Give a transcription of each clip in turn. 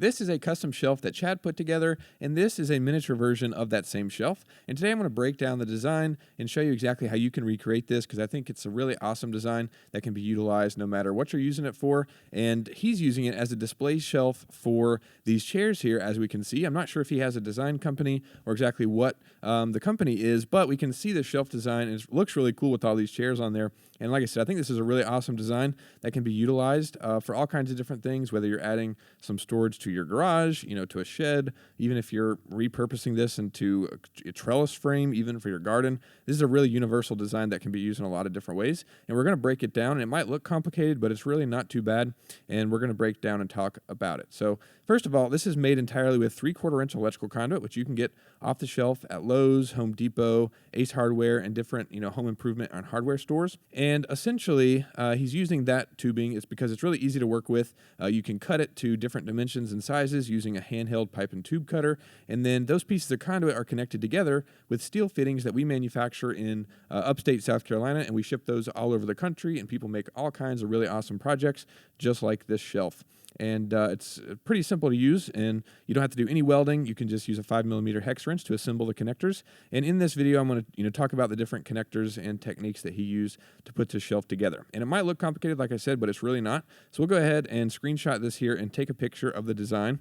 This is a custom shelf that Chad put together, and this is a miniature version of that same shelf. And today I'm going to break down the design and show you exactly how you can recreate this, because I think it's a really awesome design that can be utilized no matter what you're using it for. And he's using it as a display shelf for these chairs here, as we can see. I'm not sure if he has a design company or exactly what the company is, but we can see the shelf design, and it looks really cool with all these chairs on there. And like I said, I think this is a really awesome design that can be utilized for all kinds of different things, whether you're adding some storage to your garage, to a shed, even if you're repurposing this into a trellis frame, even for your garden. This is a really universal design that can be used in a lot of different ways. And we're going to break it down. And it might look complicated, but it's really not too bad. And we're going to break down and talk about it. So first of all, this is made entirely with 3/4 inch electrical conduit, which you can get off the shelf at Lowe's, Home Depot, Ace Hardware, and different home improvement and hardware stores. And essentially, he's using that tubing. It's because it's really easy to work with. You can cut it to different dimensions and sizes using a handheld pipe and tube cutter. And then those pieces of conduit are connected together with steel fittings that we manufacture in upstate South Carolina, and we ship those all over the country, and people make all kinds of really awesome projects just like this shelf. And it's pretty simple to use, and you don't have to do any welding. You can just use a 5mm hex wrench to assemble the connectors. And in this video, I'm going to talk about the different connectors and techniques that he used to put this shelf together. And it might look complicated, like I said, but it's really not. So we'll go ahead and screenshot this here and take a picture of the design.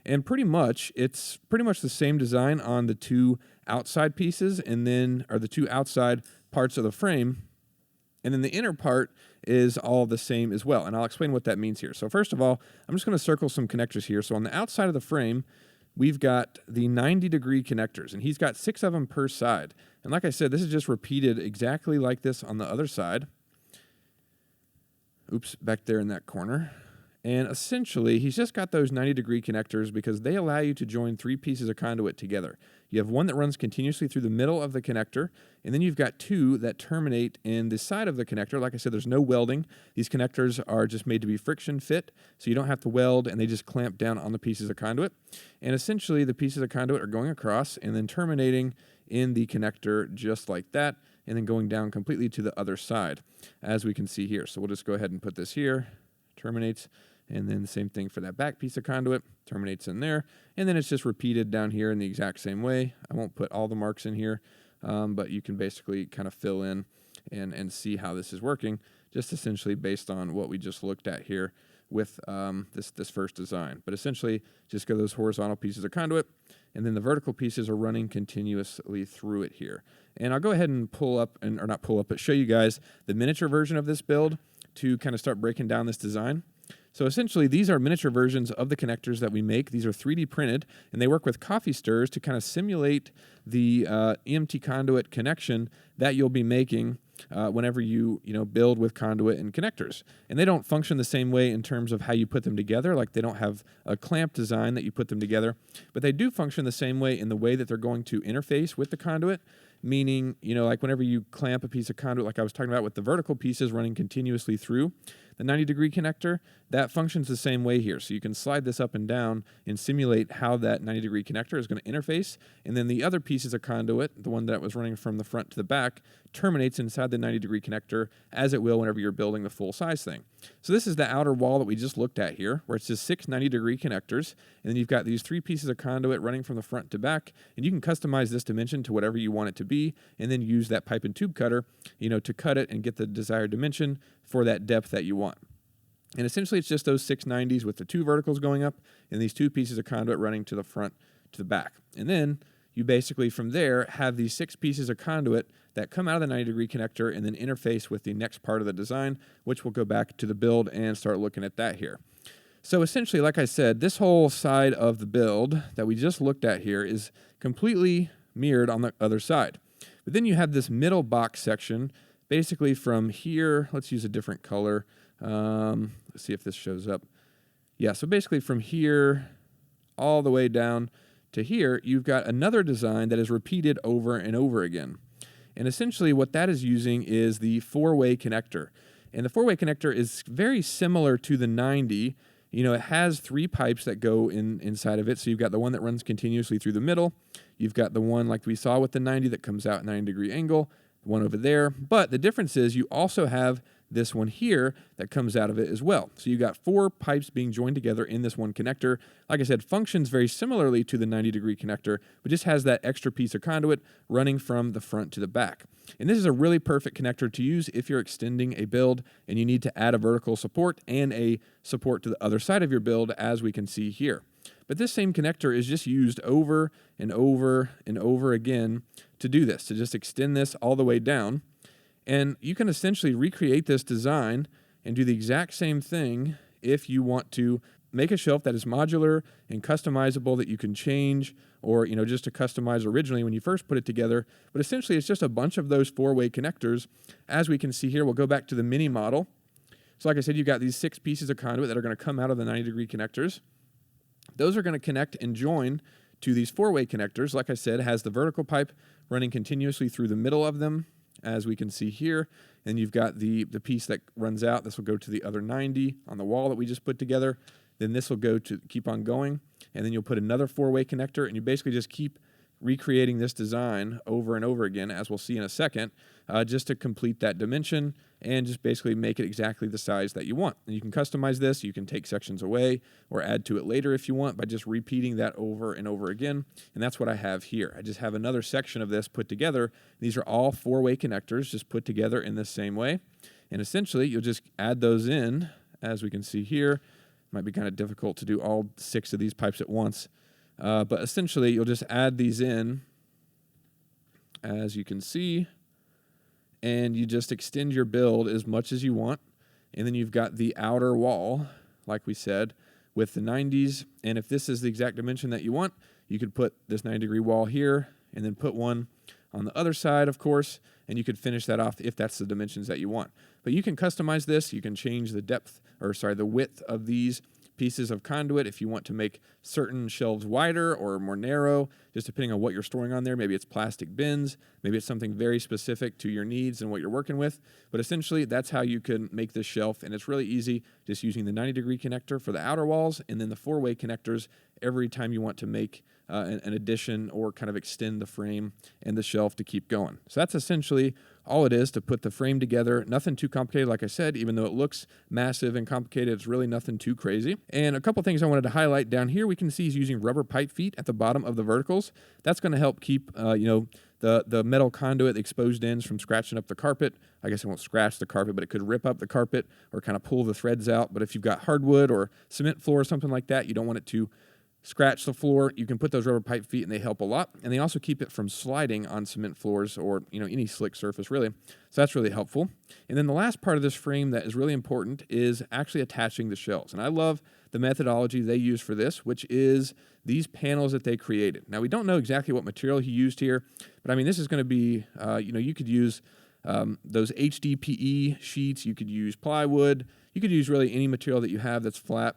And it's pretty much the same design on the two outside pieces, and then the two outside parts of the frame. And then the inner part is all the same as well. And I'll explain what that means here. So first of all, I'm just going to circle some connectors here. So on the outside of the frame, we've got the 90-degree connectors, and he's got 6 of them per side. And like I said, this is just repeated exactly like this on the other side. Oops, back there in that corner. And essentially, he's just got those 90-degree connectors because they allow you to join 3 pieces of conduit together. You have one that runs continuously through the middle of the connector, and then you've got 2 that terminate in the side of the connector. Like I said, there's no welding. These connectors are just made to be friction fit, so you don't have to weld, and they just clamp down on the pieces of conduit. And essentially, the pieces of conduit are going across and then terminating in the connector just like that, and then going down completely to the other side, as we can see here. So we'll just go ahead and put this here, terminates. And then the same thing for that back piece of conduit, terminates in there. And then it's just repeated down here in the exact same way. I won't put all the marks in here, but you can basically kind of fill in and see how this is working, just essentially based on what we just looked at here with this first design. But essentially, just go those horizontal pieces of conduit, and then the vertical pieces are running continuously through it here. And I'll go ahead and but show you guys the miniature version of this build to kind of start breaking down this design. So essentially, these are miniature versions of the connectors that we make. These are 3D printed, and they work with coffee stirrers to kind of simulate the EMT conduit connection that you'll be making whenever you build with conduit and connectors. And they don't function the same way in terms of how you put them together. Like, they don't have a clamp design that you put them together, but they do function the same way in the way that they're going to interface with the conduit. Meaning, like whenever you clamp a piece of conduit, like I was talking about with the vertical pieces running continuously through the 90-degree connector, that functions the same way here. So you can slide this up and down and simulate how that 90-degree connector is going to interface. And then the other pieces of conduit, the one that was running from the front to the back, terminates inside the 90-degree connector, as it will whenever you're building the full-size thing. So this is the outer wall that we just looked at here, where it's just 6 90-degree connectors. And then you've got these 3 pieces of conduit running from the front to back. And you can customize this dimension to whatever you want it to be, and then use that pipe and tube cutter, to cut it and get the desired dimension for that depth that you want. And essentially, it's just those 6 90s with the 2 verticals going up and these 2 pieces of conduit running to the front to the back. And then you basically, from there, have these 6 pieces of conduit that come out of the 90-degree connector and then interface with the next part of the design, which we'll go back to the build and start looking at that here. So essentially, like I said, this whole side of the build that we just looked at here is completely mirrored on the other side. But then you have this middle box section, basically from here. Let's use a different color. Let's see if this shows up. Yeah, so basically from here all the way down to here, you've got another design that is repeated over and over again. And essentially what that is using is the 4-way connector. And the 4-way connector is very similar to the 90. It has 3 pipes that go inside of it. So you've got the one that runs continuously through the middle. You've got the one like we saw with the 90 that comes out at 90-degree angle, the one over there. But the difference is you also have this one here that comes out of it as well. So you got 4 pipes being joined together in this one connector. Like I said, functions very similarly to the 90-degree connector, but just has that extra piece of conduit running from the front to the back. And this is a really perfect connector to use if you're extending a build and you need to add a vertical support and a support to the other side of your build, as we can see here. But this same connector is just used over and over and over again to do this, to just extend this all the way down. And you can essentially recreate this design and do the exact same thing if you want to make a shelf that is modular and customizable, that you can change, or just to customize originally when you first put it together. But essentially it's just a bunch of those 4-way connectors. As we can see here, we'll go back to the mini model. So like I said, you've got these 6 pieces of conduit that are going to come out of the 90-degree connectors. Those are going to connect and join to these 4-way connectors. Like I said, it has the vertical pipe running continuously through the middle of them, as we can see here. And you've got the piece that runs out. This will go to the other 90 on the wall that we just put together. Then this will go to keep on going. And then you'll put another 4-way connector, and you basically just keep recreating this design over and over again, as we'll see in a second, just to complete that dimension and just basically make it exactly the size that you want. And you can customize this. You can take sections away or add to it later if you want by just repeating that over and over again. And that's what I have here. I just have another section of this put together. These are all 4-way connectors just put together in the same way. And essentially, you'll just add those in, as we can see here. It might be kind of difficult to do all 6 of these pipes at once. But essentially, you'll just add these in, as you can see, and you just extend your build as much as you want. And then you've got the outer wall, like we said, with the 90s. And if this is the exact dimension that you want, you could put this 90-degree wall here and then put one on the other side, of course, and you could finish that off if that's the dimensions that you want. But you can customize this. You can change the width of these pieces of conduit if you want to make certain shelves wider or more narrow, just depending on what you're storing on there. Maybe it's plastic bins, maybe it's something very specific to your needs and what you're working with. But essentially, that's how you can make this shelf, and it's really easy, just using the 90-degree connector for the outer walls and then the 4-way connectors every time you want to make an addition or kind of extend the frame and the shelf to keep going. So that's essentially all it is to put the frame together. Nothing too complicated, like I said. Even though it looks massive and complicated, it's really nothing too crazy. And a couple things I wanted to highlight down here, we can see he's using rubber pipe feet at the bottom of the verticals. That's going to help keep the metal conduit, the exposed ends, from scratching up the carpet. I guess it won't scratch the carpet, but it could rip up the carpet or kind of pull the threads out. But if you've got hardwood or cement floor or something like that, you don't want it to scratch the floor, you can put those rubber pipe feet, and they help a lot. And they also keep it from sliding on cement floors or any slick surface, really. So that's really helpful. And then the last part of this frame that is really important is actually attaching the shelves. And I love the methodology they use for this, which is these panels that they created. Now, we don't know exactly what material he used here, but I mean, this is going to be, you could use those HDPE sheets, you could use plywood, you could use really any material that you have that's flat,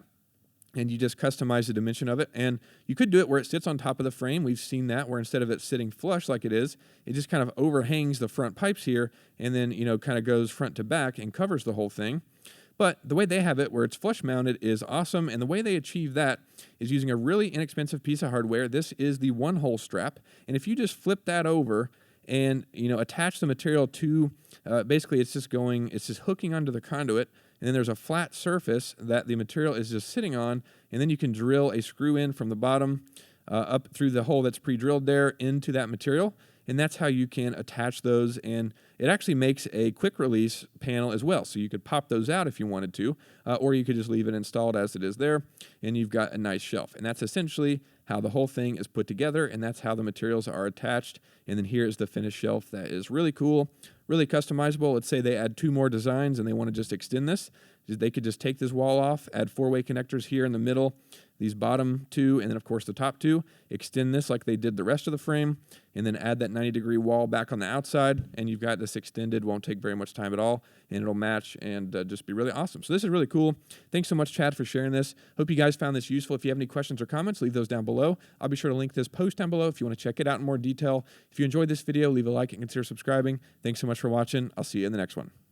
and you just customize the dimension of it. And you could do it where it sits on top of the frame. We've seen that, where instead of it sitting flush like it is, it just kind of overhangs the front pipes here and then, kind of goes front to back and covers the whole thing. But the way they have it, where it's flush mounted, is awesome. And the way they achieve that is using a really inexpensive piece of hardware. This is the one-hole strap. And if you just flip that over and, attach the material to, basically it's just hooking onto the conduit, and then there's a flat surface that the material is just sitting on, and then you can drill a screw in from the bottom up through the hole that's pre-drilled there into that material, and that's how you can attach those. And it actually makes a quick release panel as well, so you could pop those out if you wanted to, or you could just leave it installed as it is there, and you've got a nice shelf. And that's essentially how the whole thing is put together, and that's how the materials are attached. And then here is the finished shelf that is really cool, really customizable. Let's say they add 2 more designs and they want to just extend this. They could just take this wall off, add 4-way connectors here in the middle, these bottom 2, and then of course the top 2, extend this like they did the rest of the frame, and then add that 90-degree wall back on the outside, and you've got this extended. Won't take very much time at all, and it'll match and just be really awesome. So this is really cool. Thanks so much, Chad, for sharing this. Hope you guys found this useful. If you have any questions or comments, leave those down below. I'll be sure to link this post down below if you want to check it out in more detail. If you enjoyed this video, leave a like and consider subscribing. Thanks so much for watching. I'll see you in the next one.